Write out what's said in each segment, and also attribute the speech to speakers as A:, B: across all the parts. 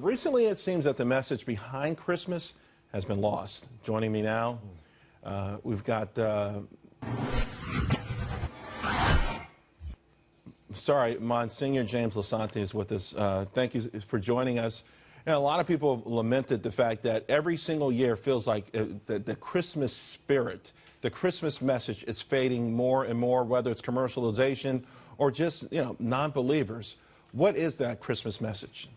A: Recently, it seems that the message behind Christmas has been lost. Joining me now, we've got, Monsignor James Lisante is with us. Thank you for joining us. And a lot of people have lamented the fact that every single year feels like the Christmas spirit, the Christmas message is fading more and more, whether it's commercialization or just, non-believers. What is that Christmas message?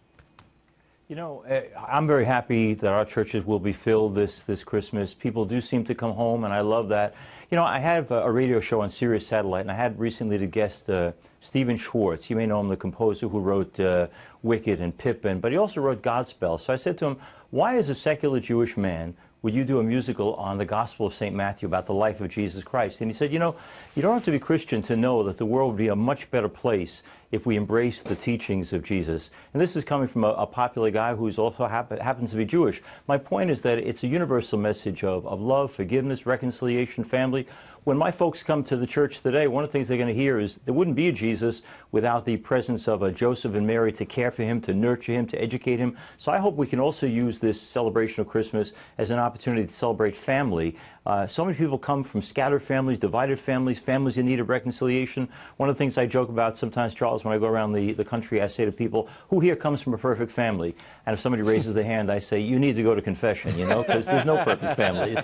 B: You know, I'm very happy that our churches will be filled this Christmas. People do seem to come home, and I love that. You know, I have a radio show on Sirius Satellite, and I had recently the guest Stephen Schwartz. You may know him, the composer who wrote Wicked and Pippin, but he also wrote Godspell. So I said to him, why, as a secular Jewish man, would you do a musical on the Gospel of St. Matthew about the life of Jesus Christ? And he said, you know, you don't have to be Christian to know that the world would be a much better place if we embrace the teachings of Jesus. And this is coming from a popular guy who's also happens to be Jewish. My point is that it's a universal message of love, forgiveness, reconciliation, family. When my folks come to the church today, one of the things they're going to hear is there wouldn't be a Jesus without the presence of a Joseph and Mary to care for him, to nurture him, to educate him. So I hope we can also use this celebration of Christmas as an opportunity to celebrate family. So many people come from scattered families, divided families, families in need of reconciliation. One of the things I joke about sometimes, Charles, when I go around the country, I say to people, who here comes from a perfect family? And if somebody raises their hand, I say, you need to go to confession, you know, because there's no perfect families.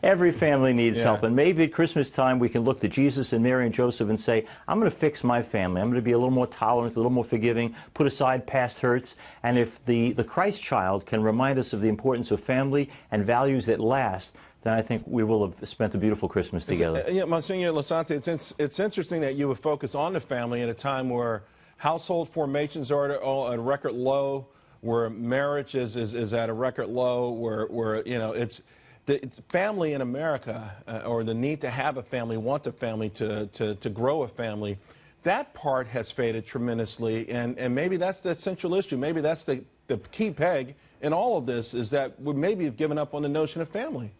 B: Every family needs help. And maybe at Christmas time we can look to Jesus and Mary and Joseph and say, I'm going to fix my family. I'm going to be a little more tolerant, a little more forgiving, put aside past hurts. And if the Christ child can remind us of the importance of family and values that last, then I think we will have spent a beautiful Christmas together.
A: Yeah, Monsignor Lisante, it's interesting that you would focus on the family at a time where household formations are at a record low, where marriage is at a record low, where it's family in America, or the need to have a family, want a family, to grow a family. That part has faded tremendously, and maybe that's the central issue. Maybe that's the key peg in all of this, is that we maybe have given up on the notion of family.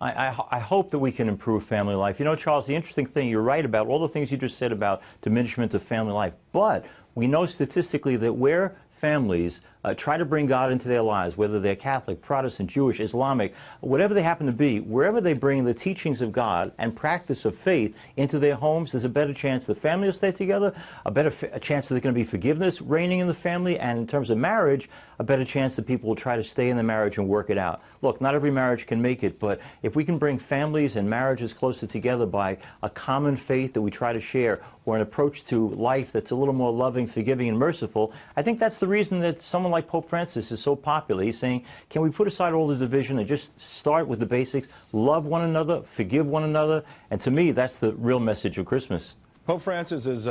B: I hope that we can improve family life. You know, Charles, the interesting thing, you're right about all the things you just said about diminishment of family life. But we know statistically that where families try to bring God into their lives, whether they're Catholic, Protestant, Jewish, Islamic, whatever they happen to be, wherever they bring the teachings of God and practice of faith into their homes, there's a better chance the family will stay together, a chance that there's going to be forgiveness reigning in the family, and in terms of marriage, a better chance that people will try to stay in the marriage and work it out. Look, not every marriage can make it, but if we can bring families and marriages closer together by a common faith that we try to share, or an approach to life that's a little more loving, forgiving, and merciful, I think that's the reason that someone like Pope Francis is so popular. He's saying, can we put aside all the division and just start with the basics, love one another, forgive one another? And to me, that's the real message of Christmas.
A: Pope Francis is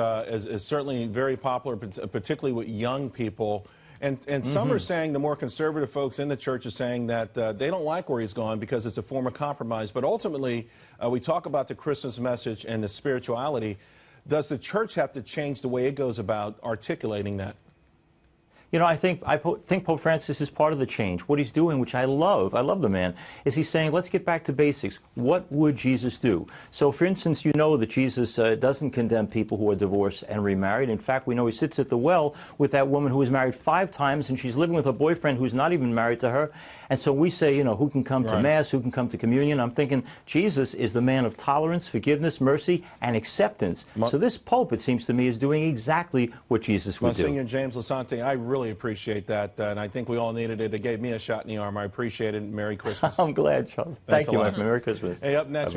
A: certainly very popular, particularly with young people. And some are saying, the more conservative folks in the church are saying that they don't like where he's gone because it's a form of compromise. But ultimately, we talk about the Christmas message and the spirituality. Does the church have to change the way it goes about articulating that?
B: You know, I think Pope Francis is part of the change. What he's doing, which I love the man, is he's saying, let's get back to basics. What would Jesus do? So, for instance, you know that Jesus doesn't condemn people who are divorced and remarried. In fact, we know he sits at the well with that woman who was married 5 times, and she's living with her boyfriend who's not even married to her. And so we say, you know, who can come to Mass, who can come to communion? I'm thinking Jesus is the man of tolerance, forgiveness, mercy, and acceptance. So this Pope, it seems to me, is doing exactly what Jesus would do.
A: Monsignor James Lisante, I really appreciate that, and I think we all needed it. It gave me a shot in the arm. I appreciate it. Merry Christmas.
B: I'm glad, Charles. Thank you, Merry Christmas.
A: Hey, up next.